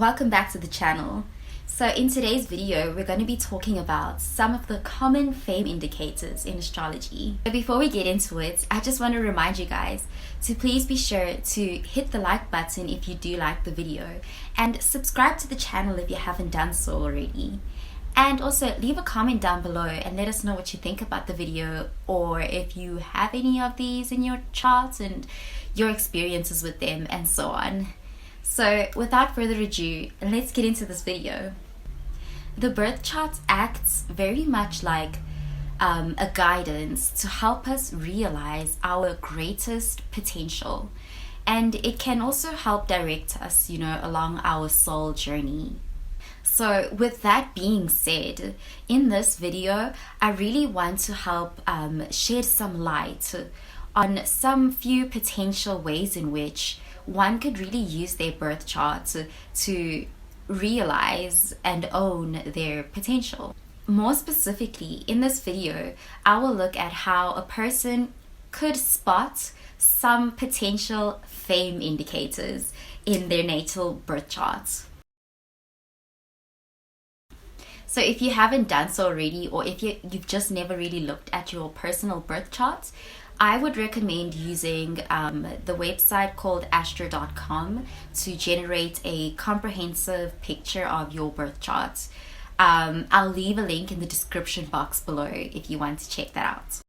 welcome back to the channel. So in today's video, we're going to be talking about some of the common fame indicators in astrology. But before we get into it, I just want to remind you guys to please be sure to hit the like button if you do like the video, and subscribe to the channel if you haven't done so already. And also leave a comment down below and let us know what you think about the video, or if you have any of these in your charts and your experiences with them and so on. So without further ado, let's get into this video. The birth chart acts very much like a guidance to help us realize our greatest potential, and it can also help direct us, along our soul journey. So with that being said, in this video, I really want to help shed some light on some few potential ways in which one could really use their birth chart to realize and own their potential. More specifically, in this video, I will look at how a person could spot some potential fame indicators in their natal birth charts. So if you haven't done so already, or if you've just never really looked at your personal birth chart, I would recommend using the website called astro.com to generate a comprehensive picture of your birth chart. I'll leave a link in the description box below if you want to check that out.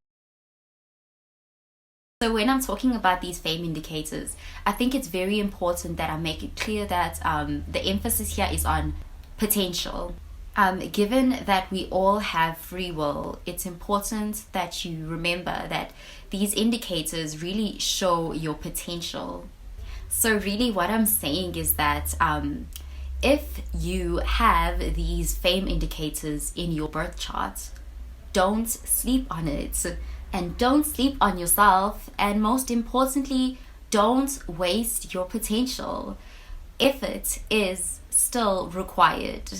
So when I'm talking about these fame indicators, I think it's very important that I make it clear that the emphasis here is on potential. Given that we all have free will, it's important that you remember that these indicators really show your potential. So really what I'm saying is that if you have these fame indicators in your birth chart, don't sleep on it, and don't sleep on yourself, and most importantly, don't waste your potential. Effort is still required.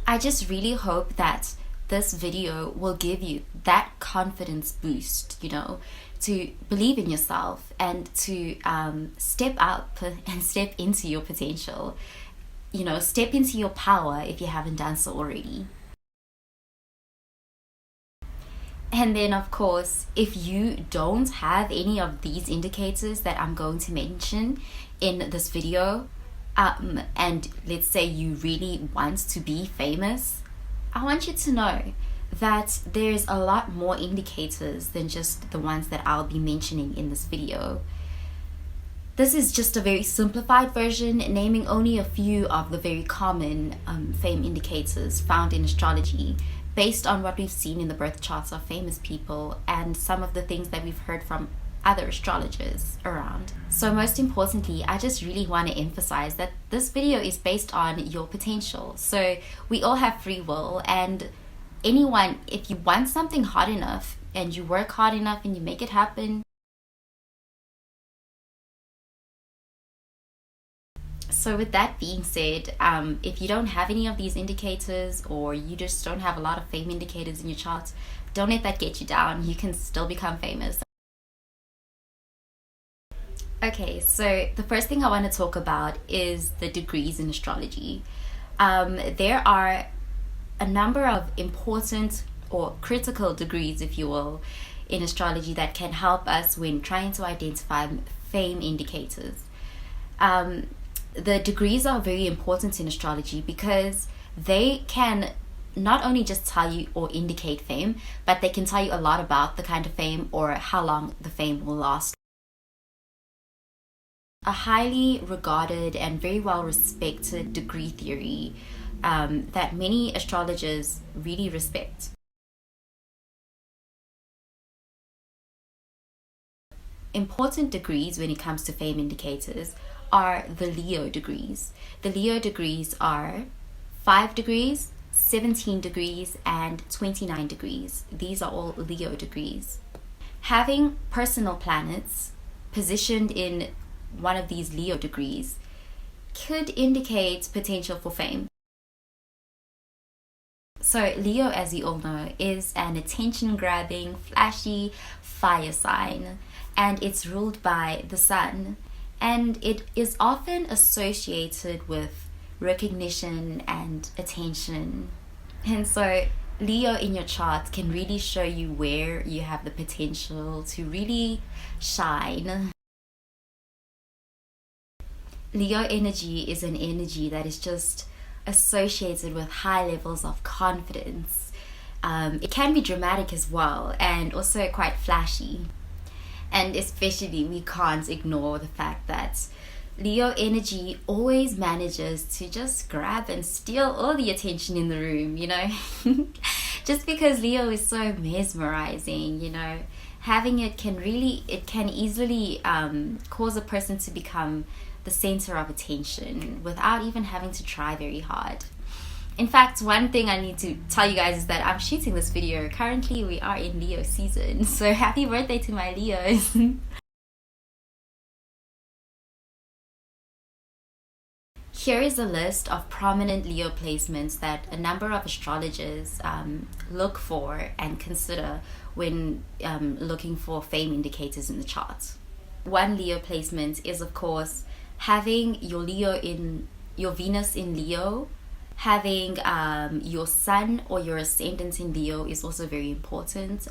I just really hope that this video will give you that confidence boost, to believe in yourself and to step up and step into your potential. Step into your power if you haven't done so already. And then, of course, if you don't have any of these indicators that I'm going to mention in this video, and let's say you really want to be famous, I want you to know that there's a lot more indicators than just the ones that I'll be mentioning in this video. This is just a very simplified version, naming only a few of the very common fame indicators found in astrology, based on what we've seen in the birth charts of famous people and some of the things that we've heard from other astrologers around. So most importantly, I just really want to emphasize that this video is based on your potential. So we all have free will, and anyone, if you want something hard enough and you work hard enough and you make it happen. So with that being said, if you don't have any of these indicators, or you just don't have a lot of fame indicators in your chart, don't let that get you down. You can still become famous. Okay, so the first thing I want to talk about is the degrees in astrology. There are a number of important or critical degrees, if you will, in astrology that can help us when trying to identify fame indicators. The degrees are very important in astrology because they can not only just tell you or indicate fame, but they can tell you a lot about the kind of fame or how long the fame will last. A highly regarded and very well respected degree theory that many astrologers really respect. Important degrees when it comes to fame indicators are the Leo degrees. The Leo degrees are 5 degrees, 17 degrees, and 29 degrees. These are all Leo degrees. Having personal planets positioned in one of these Leo degrees could indicate potential for fame. So Leo, as you all know, is an attention-grabbing, flashy fire sign. and it's ruled by the sun, and it is often associated with recognition and attention. And so Leo in your chart can really show you where you have the potential to really shine. Leo energy is an energy that is just associated with high levels of confidence. It can be dramatic as well, and also quite flashy. And especially, we can't ignore the fact that Leo energy always manages to just grab and steal all the attention in the room, you know? Just because Leo is so mesmerizing, you know, having it can easily cause a person to become the center of attention without even having to try very hard. In fact, one thing I need to tell you guys is that I'm shooting this video. Currently, we are in Leo season, so happy birthday to my Leos. Here is a list of prominent Leo placements that a number of astrologers look for and consider when looking for fame indicators in the chart. One Leo placement is, of course, having your Venus in Leo. Having your sun or your ascendant in Leo is also very important.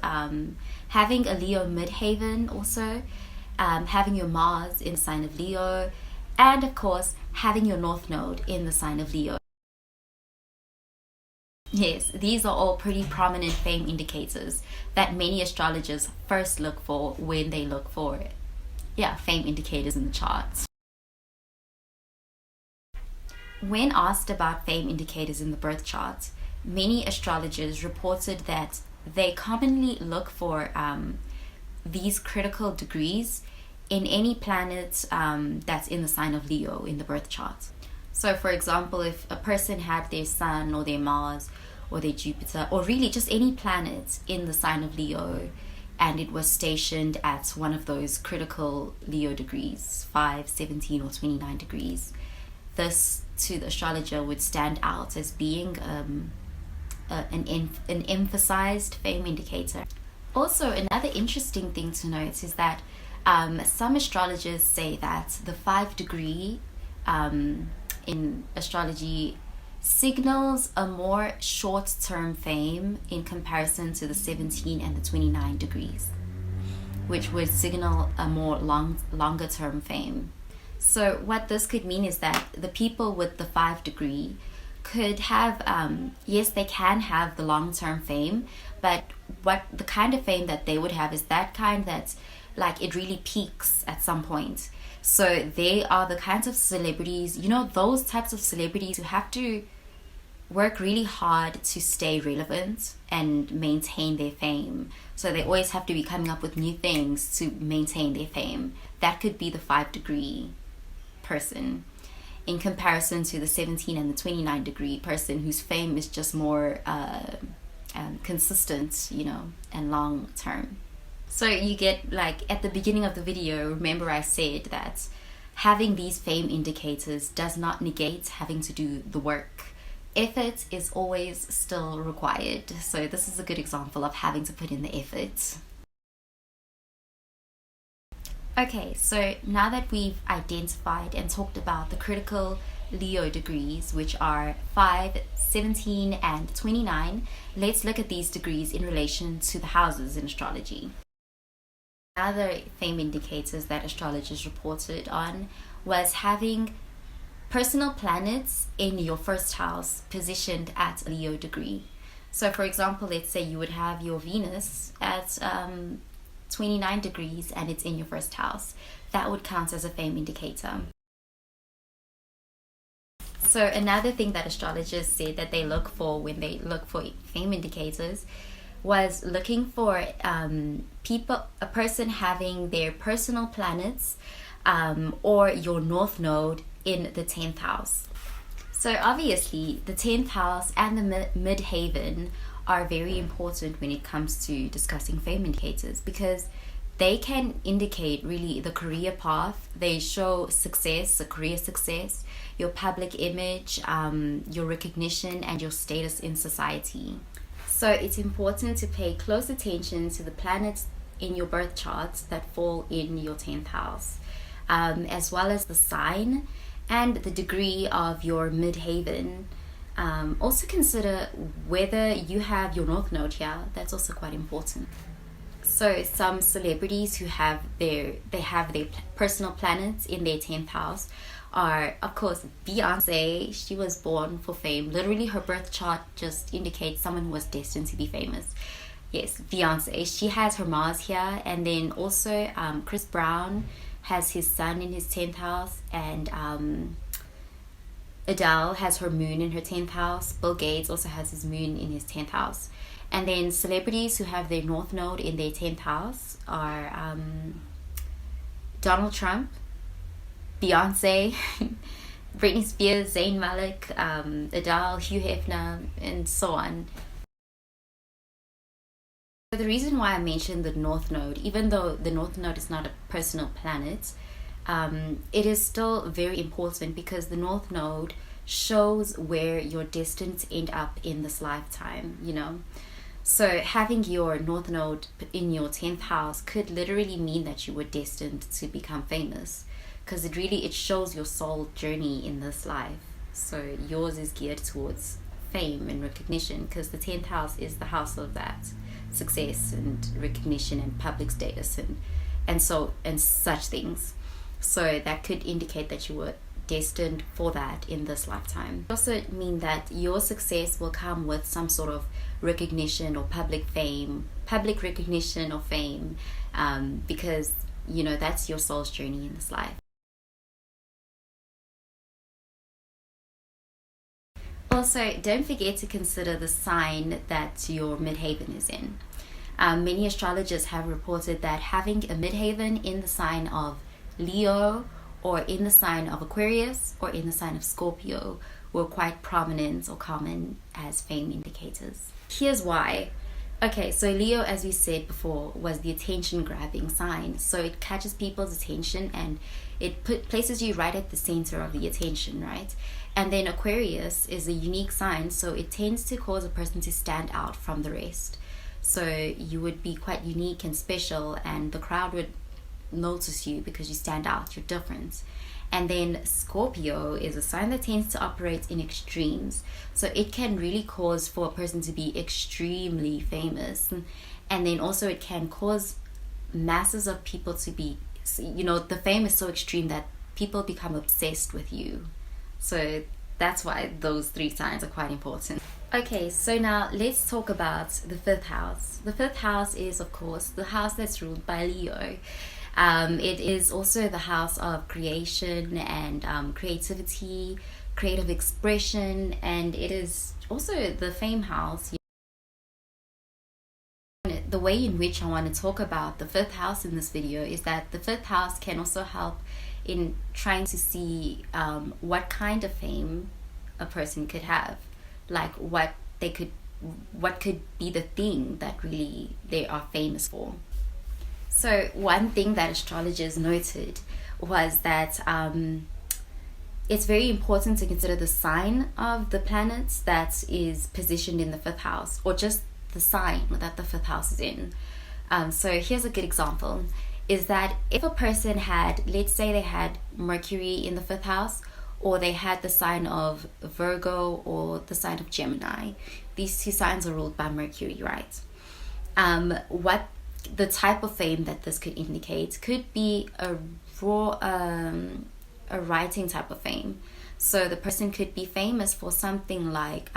Having a Leo midheaven also. Having your Mars in the sign of Leo. And of course, having your North Node in the sign of Leo. Yes, these are all pretty prominent fame indicators that many astrologers first look for when they look for fame indicators in the charts. When asked about fame indicators in the birth chart, many astrologers reported that they commonly look for these critical degrees in any planet that's in the sign of Leo in the birth chart. So for example, if a person had their Sun or their Mars or their Jupiter, or really just any planet in the sign of Leo, and it was stationed at one of those critical Leo degrees, 5, 17 or 29 degrees, this to the astrologer would stand out as being an emphasized fame indicator. Also, another interesting thing to note is that some astrologers say that the 5 degree in astrology signals a more short-term fame in comparison to the 17 and the 29 degrees, which would signal a more longer-term fame. So what this could mean is that the people with the 5 degree could have, yes, they can have the long-term fame, but what the kind of fame that they would have is that kind that's like it really peaks at some point. So they are the kinds of celebrities, you know, those types of celebrities who have to work really hard to stay relevant and maintain their fame. So they always have to be coming up with new things to maintain their fame. That could be the 5 degree person in comparison to the 17 and the 29 degree person whose fame is just more consistent, you know, and long term. So you get, like, at the beginning of the video, remember I said that having these fame indicators does not negate having to do the work. Effort is always still required. So this is a good example of having to put in the effort. Okay, so now that we've identified and talked about the critical Leo degrees, which are 5, 17, and 29, let's look at these degrees in relation to the houses in astrology. Other fame indicators that astrologers reported on was having personal planets in your first house positioned at a Leo degree. So for example, let's say you would have your Venus at 29 degrees and it's in your first house. That would count as a fame indicator. So another thing that astrologers said that they look for when they look for fame indicators was looking for a person having their personal planets or your North Node in the 10th house. So obviously the 10th house and the midheaven are very important when it comes to discussing fame indicators, because they can indicate really the career path. They show success, a career success, your public image, your recognition, and your status in society. So it's important to pay close attention to the planets in your birth charts that fall in your 10th house, as well as the sign and the degree of your midheaven. Also consider whether you have your north node here. That's also quite important. So some celebrities who have their personal planets in their 10th house are, of course, Beyonce. She was born for fame. Literally, her birth chart just indicates someone who was destined to be famous. Yes, Beyonce. She has her Mars here. And then also Chris Brown has his sun in his 10th house. And Adele has her moon in her 10th house. Bill Gates also has his moon in his 10th house. And then celebrities who have their north node in their 10th house are Donald Trump, Beyonce, Britney Spears, Zayn Malik, Adele, Hugh Hefner, and so on. So the reason why I mentioned the north node, even though the north node is not a personal planet, it is still very important because the north node shows where you're destined to end up in this lifetime, you know. So having your north node in your 10th house could literally mean that you were destined to become famous, because it shows your soul journey in this life. So yours is geared towards fame and recognition, because the 10th house is the house of that success and recognition and public status and such things. So that could indicate that you were destined for that in this lifetime. It also mean that your success will come with some sort of recognition or public recognition or fame, because you know that's your soul's journey in this life. Also, don't forget to consider the sign that your midheaven is in. Many astrologers have reported that having a midheaven in the sign of Leo, or in the sign of Aquarius, or in the sign of Scorpio were quite prominent or common as fame indicators. Here's why. Okay, so Leo, as we said before, was the attention-grabbing sign. So it catches people's attention and it places you right at the center of the attention, right? And then Aquarius is a unique sign, so it tends to cause a person to stand out from the rest. So you would be quite unique and special, and the crowd would notice you because you stand out, you're different. And then Scorpio is a sign that tends to operate in extremes, so it can really cause for a person to be extremely famous, and then also it can cause masses of people to be, you know, the fame is so extreme that people become obsessed with you. So that's why those three signs are quite important. Okay, so now let's talk about the 5th house. The 5th house is, of course, the house that's ruled by Leo. It is also the house of creation and creativity, creative expression, and it is also the fame house. The way in which I want to talk about the 5th house in this video is that the 5th house can also help in trying to see what kind of fame a person could have, like what could be the thing that really they are famous for. So one thing that astrologers noted was that it's very important to consider the sign of the planets that is positioned in the 5th house, or just the sign that the 5th house is in. So here's a good example, is that if a person had, let's say they had Mercury in the 5th house, or they had the sign of Virgo or the sign of Gemini. These two signs are ruled by Mercury, right? What the type of fame that this could indicate could be a writing type of fame. So the person could be famous for something like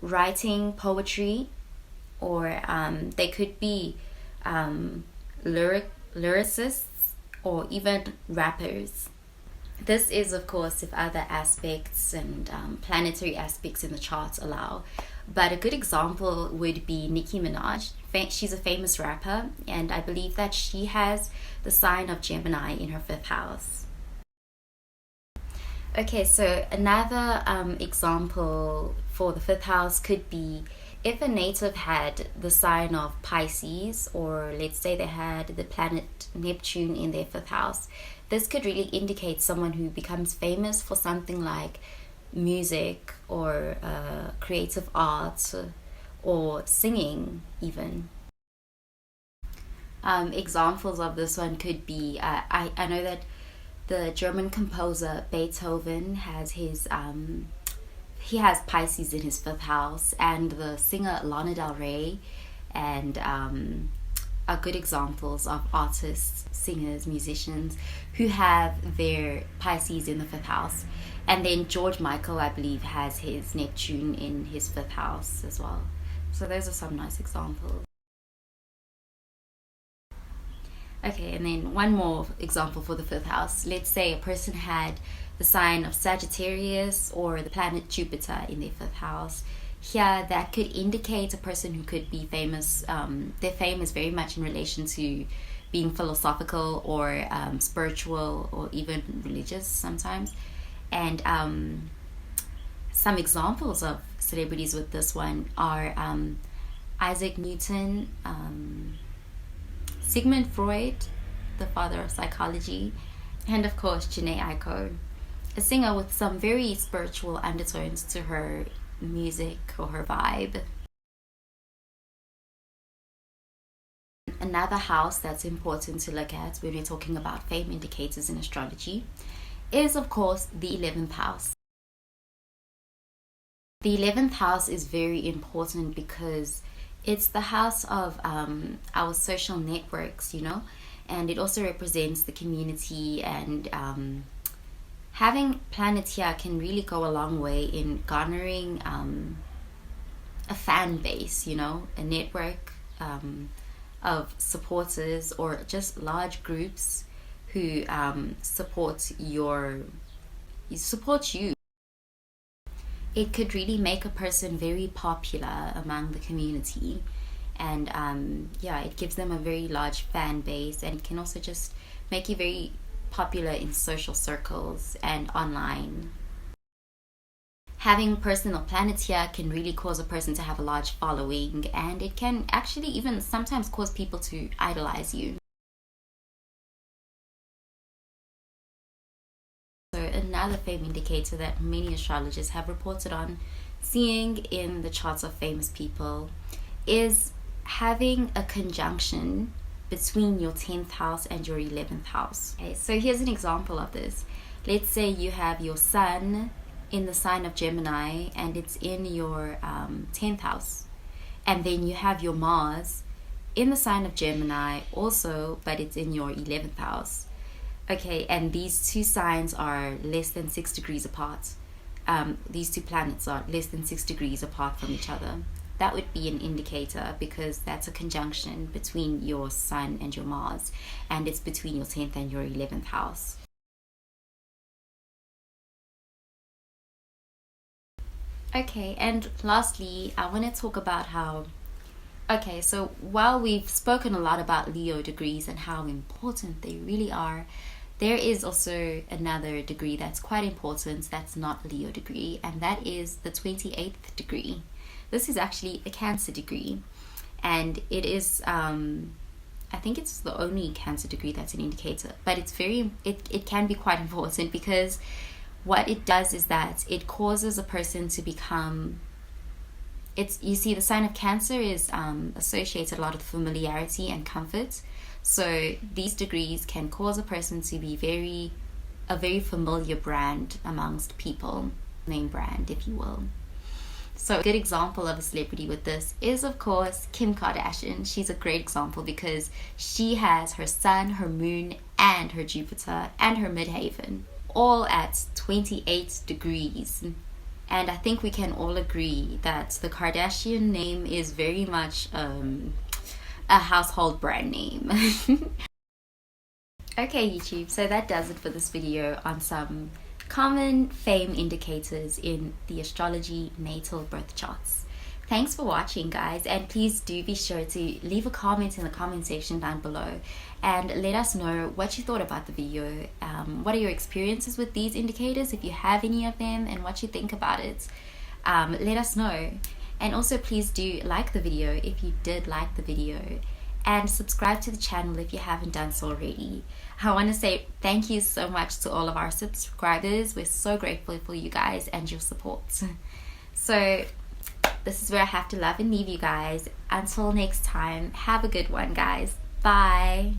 writing poetry, or they could be lyricists, or even rappers. This is, of course, if other aspects and planetary aspects in the charts allow. But a good example would be Nicki Minaj. She's a famous rapper, and I believe that she has the sign of Gemini in her 5th house. Okay, so another example for the 5th house could be if a native had the sign of Pisces, or let's say they had the planet Neptune in their 5th house. This could really indicate someone who becomes famous for something like music, or creative art, or singing even. Examples of this one could be, I know that the German composer Beethoven has his he has Pisces in his 5th house, and the singer Lana Del Rey and are good examples of artists, singers, musicians who have their Pisces in the 5th house. And then George Michael, I believe, has his Neptune in his 5th house as well. So those are some nice examples. Okay, and then one more example for the 5th house. Let's say a person had the sign of Sagittarius or the planet Jupiter in their 5th house. Here, that could indicate a person who could be famous. Their fame is very much in relation to being philosophical or spiritual or even religious sometimes. And some examples of celebrities with this one are Isaac Newton, Sigmund Freud, the father of psychology, and of course Jhené Aiko, a singer with some very spiritual undertones to her music or her vibe. Another house that's important to look at when we're talking about fame indicators in astrology is, of course, the 11th house. The 11th house is very important because it's the house of our social networks, you know, and it also represents the community, and having planets here can really go a long way in garnering a fan base, you know, a network of supporters or just large groups who support you. It could really make a person very popular among the community, and yeah, it gives them a very large fan base, and it can also just make you very popular in social circles and online. Having personal planets here can really cause a person to have a large following, and it can actually even sometimes cause people to idolize you. So another fame indicator that many astrologers have reported on seeing in the charts of famous people is having a conjunction between your 10th house and your 11th house. Okay, so here's an example of this. Let's say you have your sun in the sign of Gemini and it's in your 10th house, and then you have your Mars in the sign of Gemini also, but it's in your 11th house. Okay, and these two signs are less than 6 degrees apart. These two planets are less than 6 degrees apart from each other. That would be an indicator, because that's a conjunction between your sun and your Mars, and it's between your 10th and your 11th house. Okay, and lastly, I want to talk about how, okay, so while we've spoken a lot about Leo degrees and how important they really are, there is also another degree that's quite important that's not a Leo degree, and that is the 28th degree. This is actually a Cancer degree, and it is, I think it's the only Cancer degree that's an indicator, but it's it can be quite important, because what it does is that it causes a person to become, you see, the sign of Cancer is associated a lot with familiarity and comfort. So these degrees can cause a person to be a very familiar brand amongst people, name brand, if you will. So a good example of a celebrity with this is, of course, Kim Kardashian. She's a great example because she has her sun, her moon, and her Jupiter, and her midheaven, all at 28 degrees. And I think we can all agree that the Kardashian name is very much a household brand name. Okay, YouTube, so that does it for this video on some common fame indicators in the astrology natal birth charts. Thanks for watching, guys, and please do be sure to leave a comment in the comment section down below and let us know what you thought about the video. What are your experiences with these indicators, if you have any of them, and what you think about it. Let us know. And also, please do like the video if you did like the video, and subscribe to the channel if you haven't done so already. I want to say thank you so much to all of our subscribers. We're so grateful for you guys and your support. So this is where I have to love and leave you guys. Until next time, have a good one, guys. Bye.